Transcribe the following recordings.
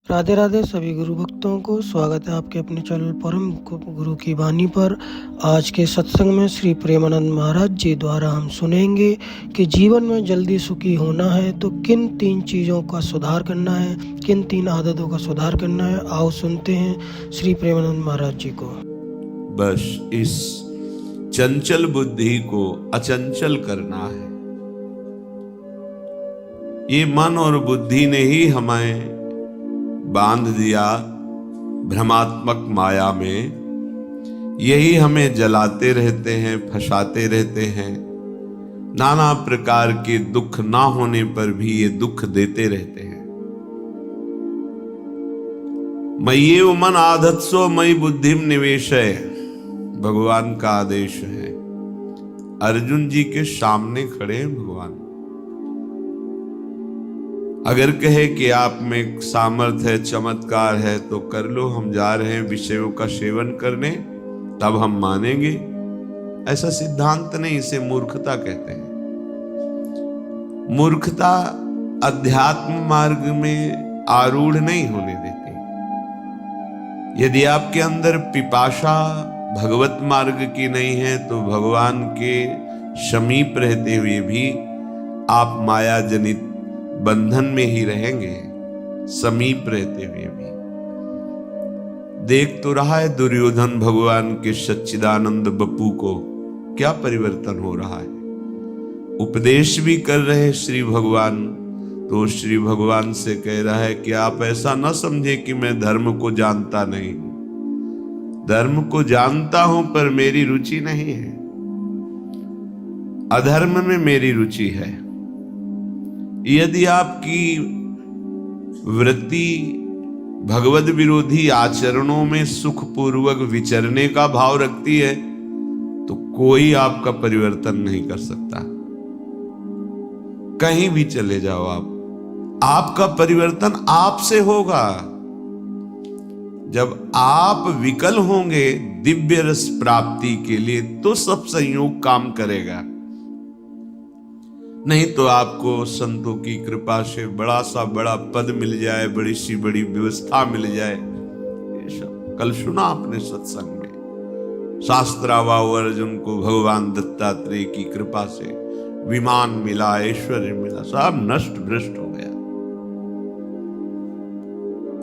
राधे राधे सभी गुरु भक्तों को स्वागत है आपके अपने चैनल परम गुरु की वाणी पर। आज के सत्संग में श्री प्रेमानंद महाराज जी द्वारा हम सुनेंगे कि जीवन में जल्दी सुखी होना है तो किन 3 चीज़ों का सुधार करना है, किन 3 आदतों का सुधार करना है। आओ सुनते हैं श्री प्रेमानंद महाराज जी को। बस इस चंचल बुद्धि को अचंचल करना है। ये मन और बुद्धि ने ही हमें बांध दिया भ्रमात्मक माया में। यही हमें जलाते रहते हैं, फंसाते रहते हैं। नाना प्रकार के दुख ना होने पर भी ये दुख देते रहते हैं। मय्येव मन आधत्सो मयि बुद्धिम निवेशय, भगवान का आदेश है। अर्जुन जी के सामने खड़े हैं भगवान। अगर कहे कि आप में सामर्थ्य है, चमत्कार है तो कर लो, हम जा रहे हैं विषयों का सेवन करने, तब हम मानेंगे। ऐसा सिद्धांत नहीं, इसे मूर्खता कहते हैं। मूर्खता अध्यात्म मार्ग में आरूढ़ नहीं होने देती। यदि आपके अंदर पिपाशा भगवत मार्ग की नहीं है तो भगवान के समीप रहते हुए भी आप माया जनित बंधन में ही रहेंगे, समीप रहते हुए भी। देख तो रहा है दुर्योधन भगवान के सच्चिदानंद बप्पू को क्या परिवर्तन हो रहा है। उपदेश भी कर रहे श्री भगवान, तो श्री भगवान से कह रहा है कि आप ऐसा न समझे कि मैं धर्म को जानता नहीं हूं। धर्म को जानता हूं पर मेरी रुचि नहीं है, अधर्म में मेरी रुचि है। यदि आपकी वृत्ति भगवद विरोधी आचरणों में सुखपूर्वक विचरने का भाव रखती है तो कोई आपका परिवर्तन नहीं कर सकता। कहीं भी चले जाओ आपका परिवर्तन आपसे होगा। जब आप विकल होंगे दिव्य रस प्राप्ति के लिए तो सब संयोग काम करेगा। नहीं तो आपको संतों की कृपा से बड़ा सा बड़ा पद मिल जाए, बड़ी सी बड़ी व्यवस्था मिल जाए। ये सब कल सुना आपने सत्संग में। शास्त्रावाव अर्जुन को भगवान दत्तात्रेय की कृपा से विमान मिला, ऐश्वर्य मिला, सब नष्ट भ्रष्ट हो गया।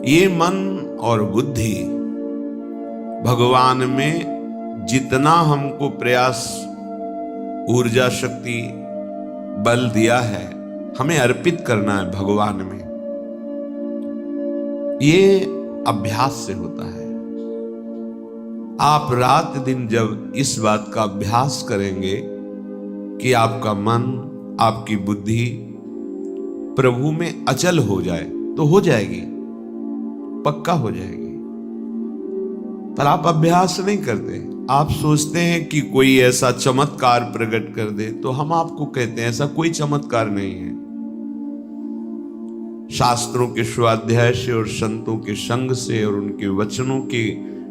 ये मन और बुद्धि भगवान में जितना हमको प्रयास, ऊर्जा, शक्ति, बल दिया है, हमें अर्पित करना है भगवान में। ये अभ्यास से होता है। आप रात दिन जब इस बात का अभ्यास करेंगे कि आपका मन, आपकी बुद्धि प्रभु में अचल हो जाए तो हो जाएगी, पक्का हो जाएगी। पर आप अभ्यास नहीं करते। आप सोचते हैं कि कोई ऐसा चमत्कार प्रकट कर दे, तो हम आपको कहते हैं ऐसा कोई चमत्कार नहीं है। शास्त्रों के स्वाध्याय से और संतों के संग से और उनके वचनों की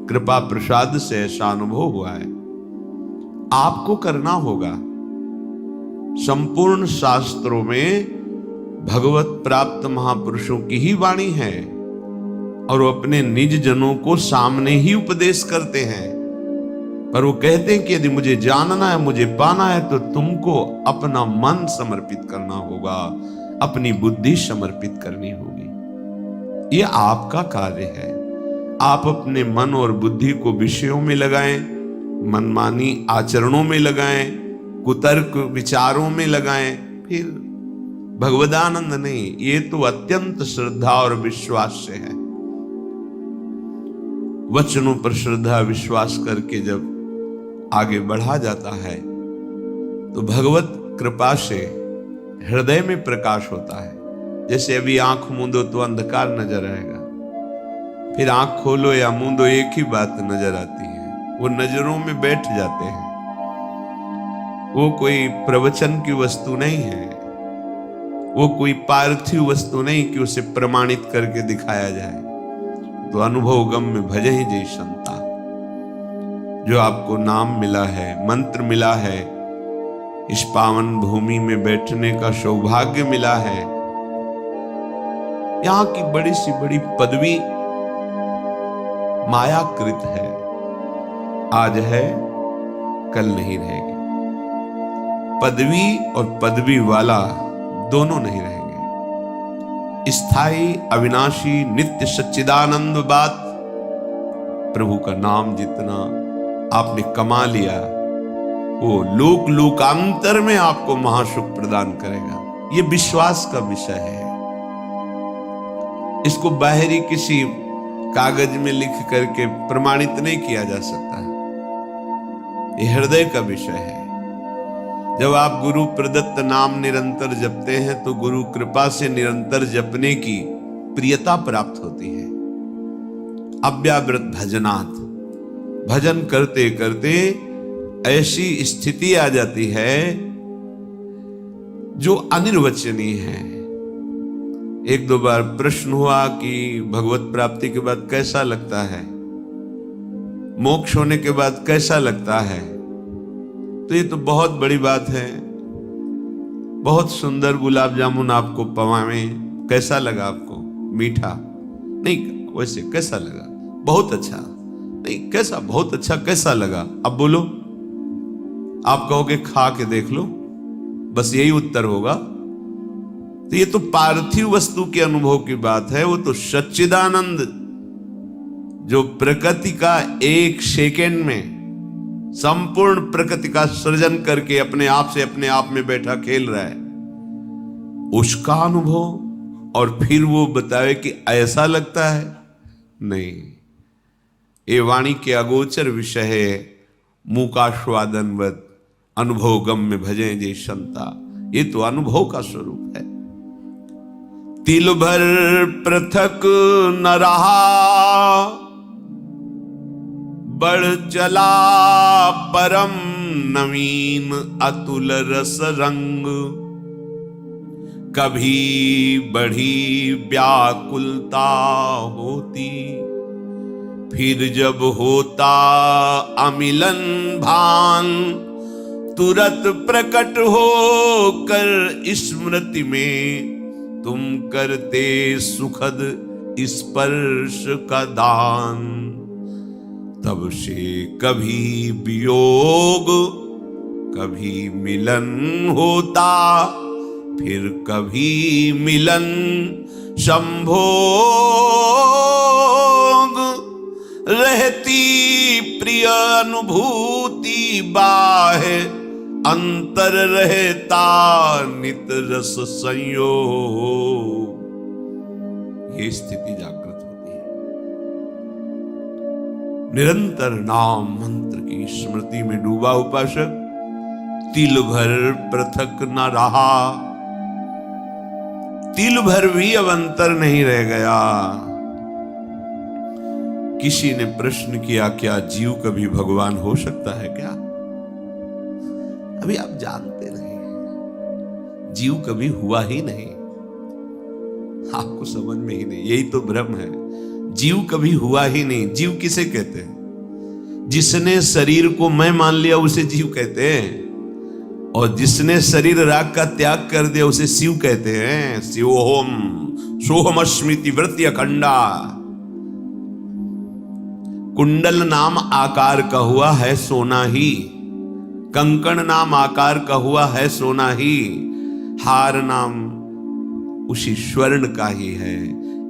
कृपा प्रसाद से ऐसा अनुभव हुआ है। आपको करना होगा। संपूर्ण शास्त्रों में भगवत प्राप्त महापुरुषों की ही वाणी है और वो अपने निज जनों को सामने ही उपदेश करते हैं। पर वो कहते हैं कि यदि मुझे जानना है, मुझे पाना है तो तुमको अपना मन समर्पित करना होगा, अपनी बुद्धि समर्पित करनी होगी। ये आपका कार्य है। आप अपने मन और बुद्धि को विषयों में लगाएं, मनमानी आचरणों में लगाएं, कुतर्क विचारों में लगाएं, फिर भगवदानंद नहीं। ये तो अत्यंत श्रद्धा और विश्वास से है। वचनों पर श्रद्धा विश्वास करके जब आगे बढ़ा जाता है तो भगवत कृपा से हृदय में प्रकाश होता है। जैसे अभी आंख मूंदो तो अंधकार नजर आएगा, फिर आंख खोलो या मूंदो एक ही बात नजर आती है। वो नजरों में बैठ जाते हैं। वो कोई प्रवचन की वस्तु नहीं है, वो कोई पार्थिव वस्तु नहीं कि उसे प्रमाणित करके दिखाया जाए। तो अनुभव गम में भजे ही जय संता। जो आपको नाम मिला है, मंत्र मिला है, इस पावन भूमि में बैठने का सौभाग्य मिला है, यहां की बड़ी सी बड़ी पदवी मायाकृत है, आज है कल नहीं रहेगी। पदवी और पदवी वाला दोनों नहीं रहेंगे। स्थायी अविनाशी नित्य सच्चिदानंद बात, प्रभु का नाम जितना आपने कमा लिया वो लोक लोकांतर में आपको महासुख प्रदान करेगा। ये विश्वास का विषय है। इसको बाहरी किसी कागज में लिख करके प्रमाणित नहीं किया जा सकता। ये हृदय का विषय है। जब आप गुरु प्रदत्त नाम निरंतर जपते हैं तो गुरु कृपा से निरंतर जपने की प्रियता प्राप्त होती है। अव्यावृत भजनात्, भजन करते करते ऐसी स्थिति आ जाती है जो अनिर्वचनीय है। एक दो बार प्रश्न हुआ कि भगवत प्राप्ति के बाद कैसा लगता है, मोक्ष होने के बाद कैसा लगता है। तो ये तो बहुत बड़ी बात है। बहुत सुंदर गुलाब जामुन आपको पवावें, कैसा लगा आपको? मीठा नहीं, वैसे कैसा लगा? बहुत अच्छा नहीं, कैसा? बहुत अच्छा कैसा लगा? अब बोलो, आप कहोगे खा के देख लो, बस यही उत्तर होगा। तो ये तो पार्थिव वस्तु के अनुभव की बात है। वो तो सच्चिदानंद जो प्रकृति का एक सेकेंड में संपूर्ण प्रकृति का सृजन करके अपने आप से अपने आप में बैठा खेल रहा है, उसका अनुभव। और फिर वो बतावे कि ऐसा लगता है, नहीं। ये वाणी के अगोचर विषय है। मूकास्वादनवत अनुभव गम्य भजे जे संता, ये तो अनुभव का स्वरूप है। तिल भर पृथक न रहा, बढ़ चला परम नवीन अतुल रस रंग। कभी बढ़ी व्याकुलता होती, फिर जब होता अमिलन भान, तुरत प्रकट हो कर स्मृति में तुम करते सुखद स्पर्श का दान। तब से कभी वियोग कभी मिलन होता, फिर कभी मिलन संभोग। रहती प्रिय अनुभूति बाहे, अंतर रहता नित रस संयोग। ये स्थिति जागृत होती है। निरंतर नाम मंत्र की स्मृति में डूबा उपासक तिल भर पृथक न रहा। तिल भर भी अब अंतर नहीं रह गया। किसी ने प्रश्न किया, क्या जीव कभी भगवान हो सकता है क्या? अभी आप जानते नहीं, जीव कभी हुआ ही नहीं, आपको समझ में ही नहीं। यही तो भ्रम है, जीव कभी हुआ ही नहीं। जीव किसे कहते हैं? जिसने शरीर को मैं मान लिया उसे जीव कहते हैं, और जिसने शरीर राग का त्याग कर दिया उसे शिव कहते हैं। शिवोहम सोहम स्मृति वृत्ति अखंडा। कुंडल नाम आकार का हुआ है सोना ही, कंकण नाम आकार का हुआ है सोना ही, हार नाम उसी स्वर्ण का ही है।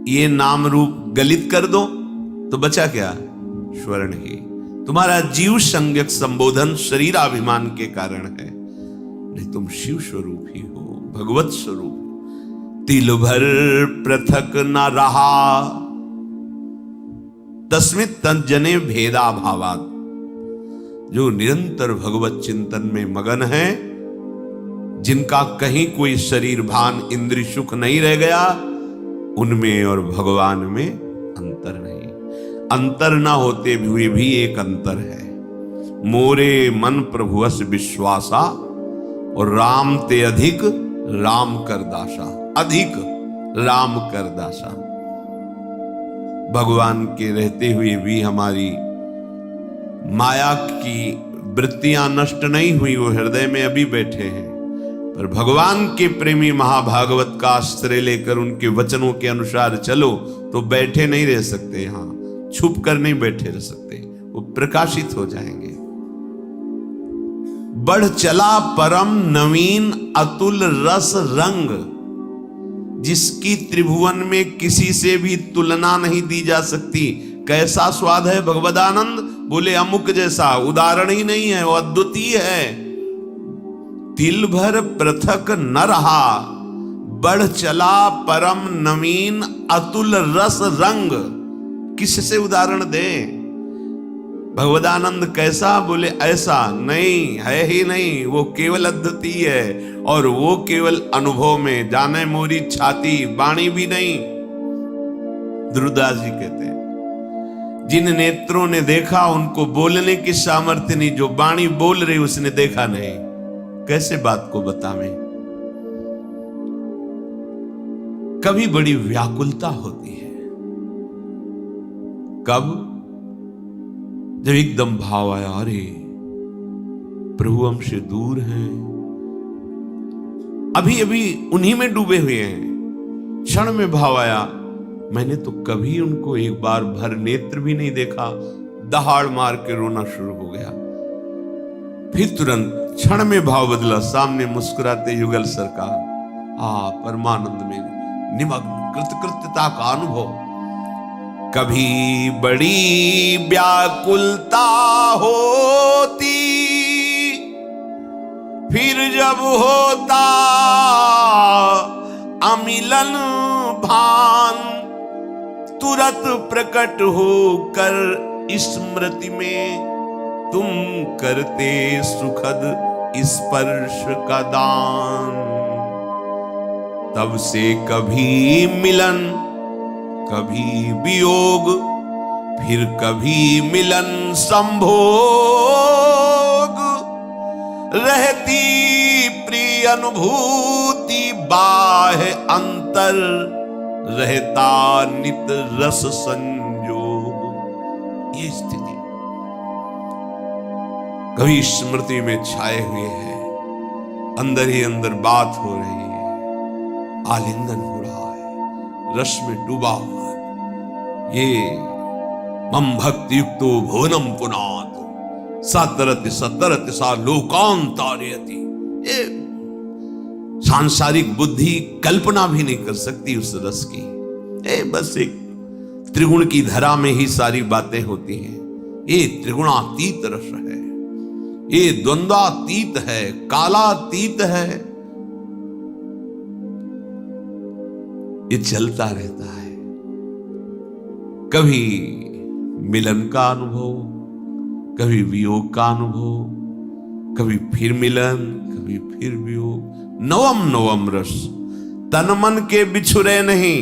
ये नाम रूप गलित कर दो तो बचा क्या? स्वर्ण ही। तुम्हारा जीव संज्ञक संबोधन शरीराभिमान के कारण है, नहीं तुम शिव स्वरूप ही हो, भगवत स्वरूप। तिल भर पृथक न रहा, तस्मित् तज्जने भेदा भावात्। जो निरंतर भगवत चिंतन में मगन है, जिनका कहीं कोई शरीर भान इंद्रिय सुख नहीं रह गया, उनमें और भगवान में अंतर नहीं। अंतर ना होते हुए भी एक अंतर है। मोरे मन प्रभुअस विश्वासा, और राम ते अधिक राम कर दासा। अधिक राम कर दासा। भगवान के रहते हुए भी हमारी माया की वृत्तियां नष्ट नहीं हुई, वो हृदय में अभी बैठे हैं। पर भगवान के प्रेमी महाभागवत का आश्रय लेकर उनके वचनों के अनुसार चलो तो बैठे नहीं रह सकते, यहां छुप कर नहीं बैठे रह सकते, वो प्रकाशित हो जाएंगे। बढ़ चला परम नवीन अतुल रस रंग, जिसकी त्रिभुवन में किसी से भी तुलना नहीं दी जा सकती। कैसा स्वाद है भगवदानंद, बोले अमुक जैसा, उदाहरण ही नहीं है, वो अद्वितीय है। तिल भर पृथक न रहा, बढ़ चला परम नवीन अतुल रस रंग। किससे उदाहरण दे? भगवदानंद कैसा, बोले ऐसा नहीं है ही नहीं, वो केवल अद्वितीय है। और वो केवल अनुभव में, जाने मोरी छाती वाणी भी नहीं। ध्रुवदास जी कहते हैं जिन नेत्रों ने देखा उनको बोलने की सामर्थ्य नहीं, जो वाणी बोल रही उसने देखा नहीं, कैसे बात को बतावें। कभी बड़ी व्याकुलता होती है, कब? जब एकदम भाव आया, अरे प्रभु हमसे दूर हैं, अभी अभी उन्हीं में डूबे हुए हैं। क्षण में भाव आया, मैंने तो कभी उनको एक बार भर नेत्र भी नहीं देखा। दहाड़ मार के रोना शुरू हो गया। फिर तुरंत क्षण में भाव बदला, सामने मुस्कुराते युगल सरकार, परमानंद में निमग्न कृतकृत्यता का अनुभव। कभी बड़ी व्याकुलता होती, फिर जब होता अमिलन भान, तुरंत प्रकट होकर स्मृति में तुम करते सुखद स्पर्श का दान। तब से कभी मिलन, कभी वियोग, फिर कभी मिलन संभोग, रहती प्रिय अनुभूति बाह्य अंतर, रहता नित रस संयोग। ये स्थिति कभी स्मृति में छाए हुए है, अंदर ही अंदर बात हो रही है, आलिंगन हो रहा है, रस में डूबा हुआ है। ये मम भक्ति युक्तो भुवनम पुनात सतरति सतरति सा लोकांतारयति। ये सांसारिक बुद्धि कल्पना भी नहीं कर सकती उस रस की। बस एक त्रिगुण की धरा में ही सारी बातें होती हैं। ये त्रिगुणातीत रस है, ये द्वंद्वातीत है, कालातीत है। ये चलता रहता है। कभी मिलन का अनुभव, कभी वियोग का अनुभव, कभी फिर मिलन, कभी फिर वियोग। नवम नवम रस, तन मन के बिछुरे नहीं,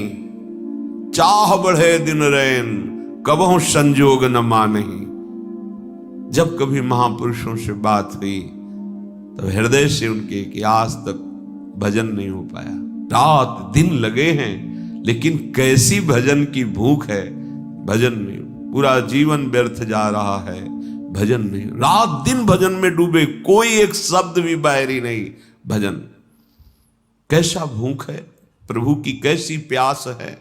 चाह बढ़े दिन रैन, कबहु संजोग न मानही। जब कभी महापुरुषों से बात हुई तो हृदय से उनके कि आज तक भजन नहीं हो पाया, रात दिन लगे हैं, लेकिन कैसी भजन की भूख है, भजन नहीं, पूरा जीवन व्यर्थ जा रहा है, भजन नहीं, रात दिन भजन में डूबे, कोई एक शब्द भी बाहरी नहीं, भजन। कैसा भूख है, प्रभु की कैसी प्यास है।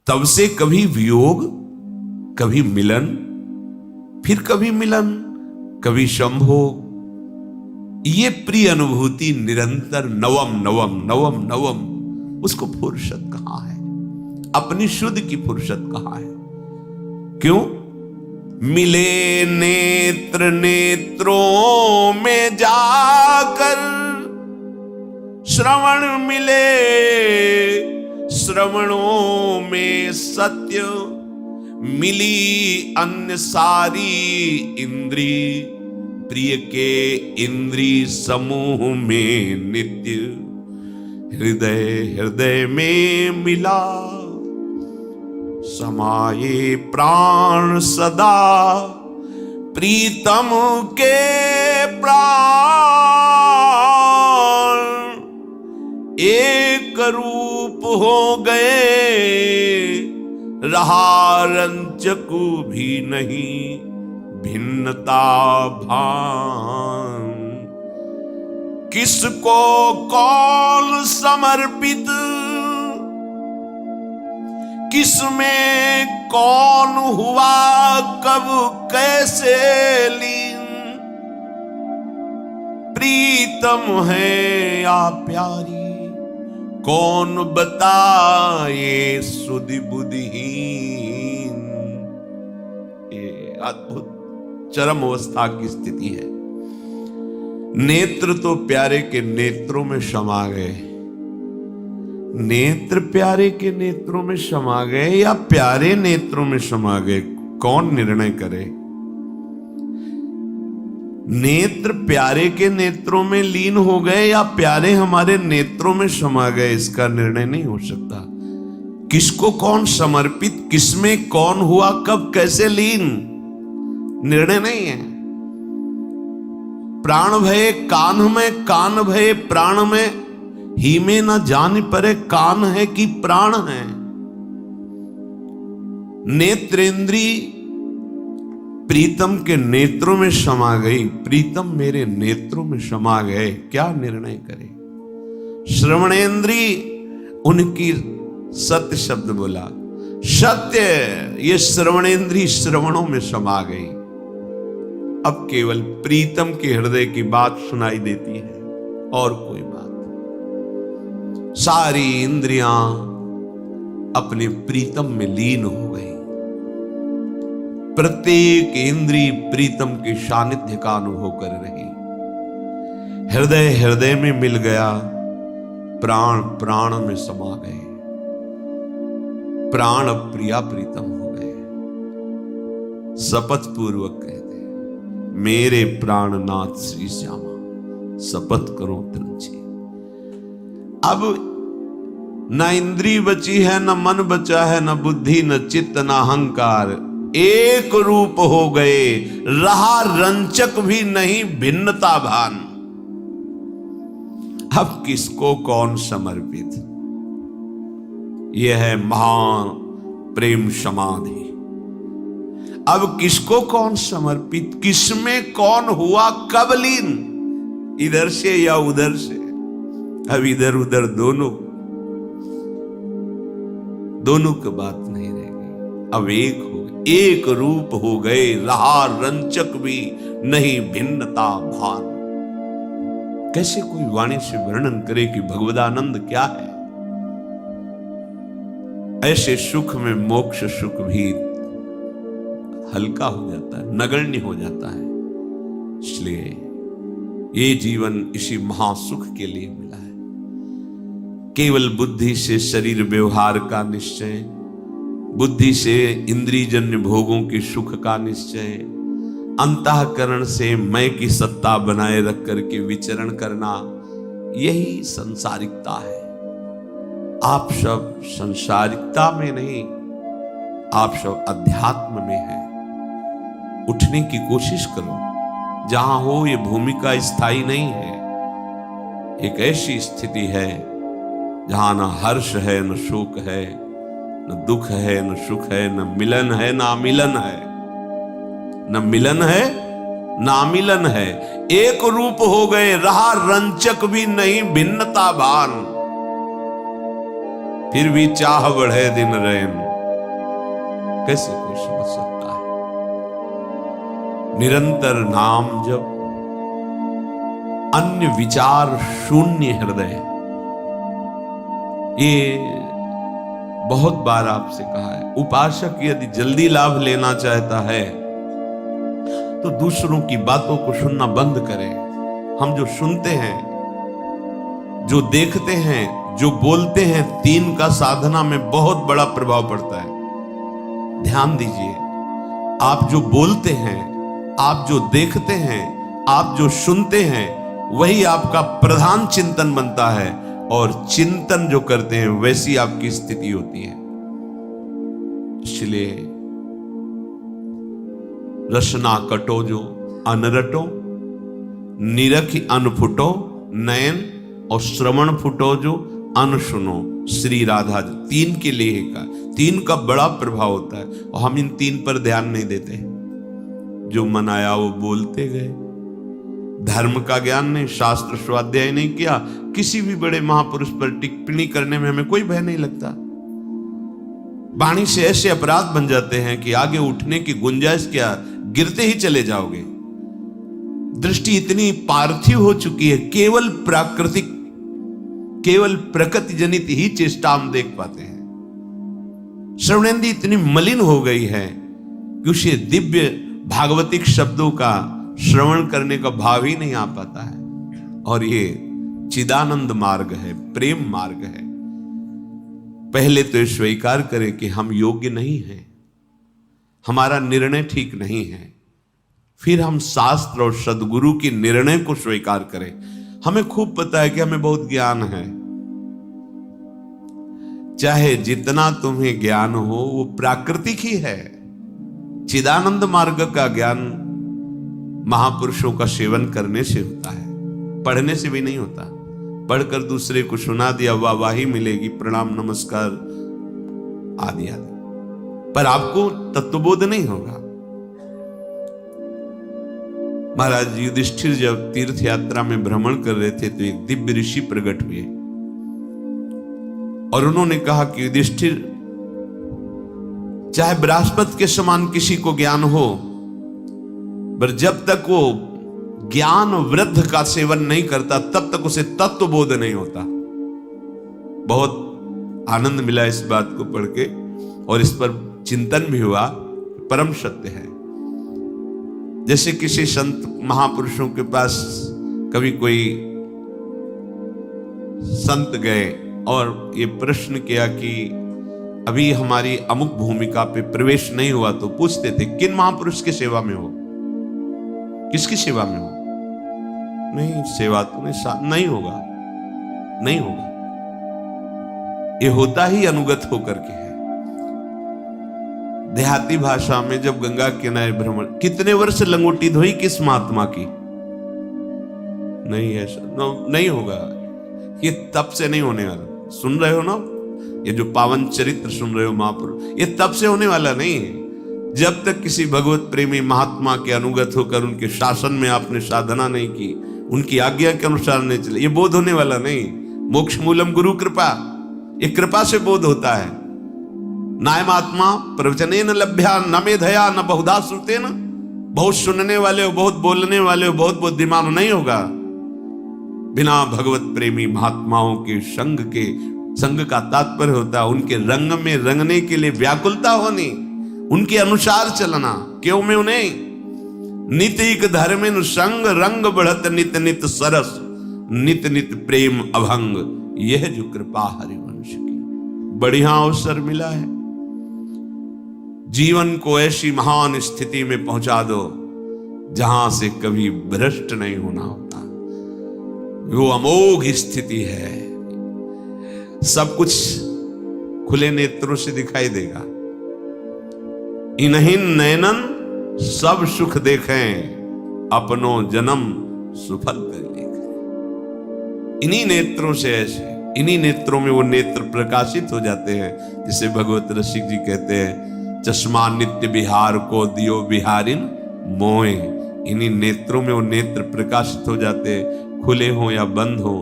तब से कभी वियोग, कभी मिलन, फिर कभी मिलन, कभी संभोग। ये प्रिय अनुभूति निरंतर नवम नवम नवम नवम। उसको फुर्सत कहां है, अपनी शुद्ध की फुर्सत कहां है? क्यों? मिले नेत्र नेत्रों में जाकर, श्रवण मिले श्रवणों में सत्य, मिली अन्य सारी इंद्री, प्रिय के इंद्री समूह में नित्य। हृदय हृदय में मिला, समाये प्राण सदा, प्रीतम के प्राण एक रूप हो गए, रहा रंचक भी नहीं भिन्नता भान। किसको कौन समर्पित, किसमें कौन हुआ कब कैसे लीन, प्रीतम है या प्यारी कौन बताए सुधि बुद्धिहीन। ये अद्भुत चरम अवस्था की स्थिति है। नेत्र तो प्यारे के नेत्रों में समा गए, नेत्र प्यारे के नेत्रों में समा गए या प्यारे नेत्रों में समा गए, कौन निर्णय करे। नेत्र प्यारे के नेत्रों में लीन हो गए या प्यारे हमारे नेत्रों में समा गए, इसका निर्णय नहीं हो सकता। किसको कौन समर्पित, किसमें कौन हुआ कब कैसे लीन, निर्णय नहीं है। प्राण भये कान में, कान भये प्राण में, ही में न जान परे कान है कि प्राण है। नेत्रेंद्री प्रीतम के नेत्रों में समा गई, प्रीतम मेरे नेत्रों में समा गए, क्या निर्णय करे। श्रवणेंद्री उनकी सत्य शब्द बोला, सत्य, ये श्रवणेंद्री श्रवणों में समा गई। अब केवल प्रीतम के हृदय की बात सुनाई देती है और कोई बात। सारी इंद्रियां अपने प्रीतम में लीन हो गई। प्रत्येक इंद्री प्रीतम के सानिध्य का अनुभव कर रही। हृदय हृदय में मिल गया, प्राण प्राण में समा गए, प्राण प्रिया प्रीतम हो गए। शपथ पूर्वक कहते, मेरे प्राणनाथ श्री श्यामा शपथ करो तिरछी। अब न इंद्री बची है, न मन बचा है, न बुद्धि, न चित्त, न अहंकार, एक रूप हो गए, रहा रंचक भी नहीं भिन्नता भान। अब किसको कौन समर्पित, यह है महान प्रेम समाधि। अब किसको कौन समर्पित, किसमें कौन हुआ कब लीन, इधर से या उधर से। अब इधर उधर दोनों की बात नहीं रह गई। अब एक हो गए, एक रूप हो गए, रहा रंचक भी नहीं भिन्नता भान। कैसे कोई वाणी से वर्णन करे कि भगवदानंद क्या है। ऐसे सुख में मोक्ष सुख भी हल्का हो जाता है, नगण्य हो जाता है। इसलिए ये जीवन इसी महासुख के लिए मिला है। केवल बुद्धि से शरीर व्यवहार का निश्चय, बुद्धि से इंद्रियजन्य भोगों के सुख का निश्चय, अंतःकरण से मैं की सत्ता बनाए रख करके विचरण करना, यही संसारिकता है। आप सब संसारिकता में नहीं, आप सब अध्यात्म में हैं। उठने की कोशिश करो। जहां हो ये भूमिका स्थायी नहीं है। एक ऐसी स्थिति है जहां न हर्ष है, न शोक है, न दुख है, न सुख है, न मिलन है, न अमिलन है। न मिलन है, न अमिलन है। एक रूप हो गए, रहा रंचक भी नहीं भिन्नता भान। फिर भी चाह बढ़े दिन रैन, कैसे कोई समझ सकता है। निरंतर नाम जप, अन्य विचार शून्य हृदय। ये बहुत बार आपसे कहा है, उपासक यदि जल्दी लाभ लेना चाहता है तो दूसरों की बातों को सुनना बंद करें। हम जो सुनते हैं, जो देखते हैं, जो बोलते हैं, तीन का साधना में बहुत बड़ा प्रभाव पड़ता है। ध्यान दीजिए, आप जो बोलते हैं, आप जो देखते हैं, आप जो सुनते हैं, वही आपका प्रधान चिंतन बनता है। और चिंतन जो करते हैं वैसी आपकी स्थिति होती है। इसलिए रसना कटो जो अनरटो, निरखि अनफुटो नयन, और श्रवण फुटो जो अनसुनो। श्री राधा जी तीन के लिए का, तीन का बड़ा प्रभाव होता है और हम इन तीन पर ध्यान नहीं देते। जो मन आया वो बोलते गए, धर्म का ज्ञान नहीं, शास्त्र स्वाध्याय नहीं किया, किसी भी बड़े महापुरुष पर टिप्पणी करने में हमें कोई भय नहीं लगता। वाणी से ऐसे अपराध बन जाते हैं कि आगे उठने की गुंजाइश क्या, गिरते ही चले जाओगे। दृष्टि इतनी पार्थिव हो चुकी है, केवल प्राकृतिक, केवल प्रकृति जनित ही चेष्टा हम देख पाते हैं। श्रवणेंद्रिय इतनी मलिन हो गई है कि उसे दिव्य भागवतिक शब्दों का श्रवण करने का भाव ही नहीं आ पाता है। और ये चिदानंद मार्ग है, प्रेम मार्ग है। पहले तो स्वीकार करें कि हम योग्य नहीं हैं, हमारा निर्णय ठीक नहीं है, फिर हम शास्त्र और सदगुरु की निर्णय को स्वीकार करें। हमें खूब पता है कि हमें बहुत ज्ञान है, चाहे जितना तुम्हें ज्ञान हो वो प्राकृतिक ही है। चिदानंद मार्ग का ज्ञान महापुरुषों का सेवन करने से होता है, पढ़ने से भी नहीं होता। पढ़कर दूसरे को सुना दिया, वाहवाही मिलेगी, प्रणाम नमस्कार आदि आदि, पर आपको तत्वबोध नहीं होगा। महाराज युधिष्ठिर जब तीर्थ यात्रा में भ्रमण कर रहे थे तो एक दिव्य ऋषि प्रकट हुए और उन्होंने कहा कि युधिष्ठिर, चाहे बृहस्पति के समान किसी को ज्ञान हो, पर जब तक वो ज्ञान वृद्ध का सेवन नहीं करता तब तक उसे तत्वबोध नहीं होता। बहुत आनंद मिला इस बात को पढ़ के और इस पर चिंतन भी हुआ, परम सत्य है। जैसे किसी संत महापुरुषों के पास कभी कोई संत गए और ये प्रश्न किया कि अभी हमारी अमुक भूमिका पे प्रवेश नहीं हुआ, तो पूछते थे किन महापुरुष की सेवा में हो, किसकी सेवा में हो? नहीं, सेवा तो नहीं होगा, नहीं होगा। ये होता ही अनुगत होकर के है। देहाती भाषा में जब गंगा किनारे भ्रमण, कितने वर्ष लंगोटी धोई किस महात्मा की? नहीं है, नहीं होगा। ये तब से नहीं होने वाला। सुन रहे हो ना, ये जो पावन चरित्र सुन रहे हो महापुरुष, ये तब से होने वाला नहीं है। जब तक किसी भगवत प्रेमी महात्मा के अनुगत होकर उनके शासन में आपने साधना नहीं की, उनकी आज्ञा के अनुसार नहीं चले, ये बोध होने वाला नहीं। मोक्ष मूलम गुरु कृपा, ये कृपा से बोध होता है। नायमात्मा प्रवचने न लभ्या न मेधया न बहुधा श्रुते न, बहुत सुनने वाले हो, बहुत बोलने वाले हो, बहुत बुद्धिमान नहीं होगा। बिना भगवत प्रेमी महात्माओं के संग का तात्पर्य होता है उनके रंग में रंगने के लिए व्याकुलता होनी, उनके अनुसार चलना। क्यों में उन्हें नित एक धर्मिन संग रंग बढ़त नित नित सरस नित नित प्रेम अभंग, यह जो कृपा हरिवंश की। बढ़िया अवसर मिला है, जीवन को ऐसी महान स्थिति में पहुंचा दो जहां से कभी भ्रष्ट नहीं होना होता। वो अमोघ स्थिति है, सब कुछ खुले नेत्रों से दिखाई देगा। इन्हीं नैनन सब सुख देखें, अपनो जन्म सुफल कर लेखें। इन्हीं नेत्रों से ऐसे, इन्हीं नेत्रों में वो नेत्र प्रकाशित हो जाते हैं, जिसे भगवत रसिक जी कहते हैं, चश्मा नित्य बिहार को दियो बिहारिन मोए। इन्हीं नेत्रों में वो नेत्र प्रकाशित हो जाते हैं, खुले हो या बंद हो,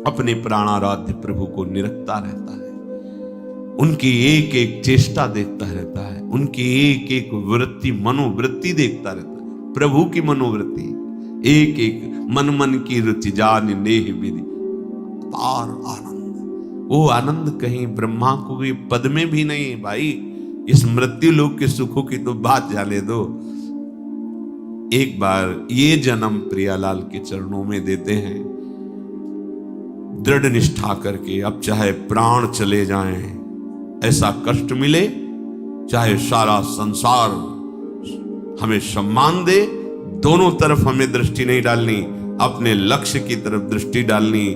अपने प्राणाराध्य प्रभु को निरखता रहता है, उनकी एक एक चेष्टा देखता रहता है, उनकी एक एक वृत्ति मनोवृत्ति देखता रहता है, प्रभु की मनोवृत्ति, एक एक मन की रुचि जान नेह विधि पार आनंद। वो आनंद कहीं ब्रह्मा को भी पद में भी नहीं भाई। इस मृत्यु लोक के सुखों की तो बात जाने दो। एक बार ये जन्म प्रियालाल के चरणों में देते हैं, दृढ़ निष्ठा करके। अब चाहे प्राण चले जाएं, ऐसा कष्ट मिले, चाहे सारा संसार हमें सम्मान दे, दोनों तरफ हमें दृष्टि नहीं डालनी, अपने लक्ष्य की तरफ दृष्टि डालनी।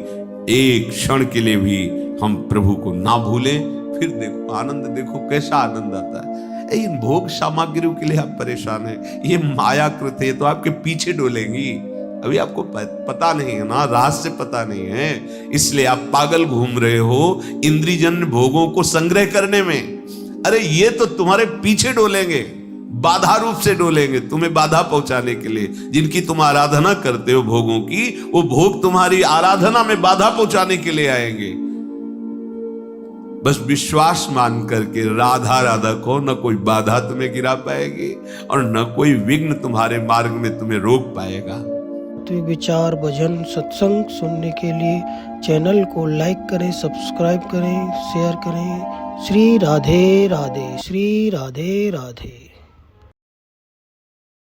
एक क्षण के लिए भी हम प्रभु को ना भूलें। फिर देखो आनंद, देखो कैसा आनंद आता है। इन भोग सामग्रियों के लिए आप परेशान हैं, ये मायाकृत है, तो आपके पीछे डोलेंगी। अभी आपको पता नहीं है ना, रहस्य पता नहीं है, इसलिए आप पागल घूम रहे हो इंद्रियजन्य भोगों को संग्रह करने में। अरे ये तो तुम्हारे पीछे डोलेंगे, बाधा रूप से डोलेंगे, तुम्हें बाधा पहुंचाने के लिए। जिनकी तुम आराधना करते हो भोगों की, वो भोग तुम्हारी आराधना में बाधा पहुंचाने के लिए आएंगे। बस विश्वास मान करके राधा राधा को, न कोई बाधा तुम्हें गिरा पाएगी और न कोई विघ्न तुम्हारे मार्ग में तुम्हें रोक पाएगा। तो विचार, भजन, सत्संग सुनने के लिए चैनल को लाइक करें, सब्सक्राइब करें, शेयर करें। श्री राधे राधे, श्री राधे राधे।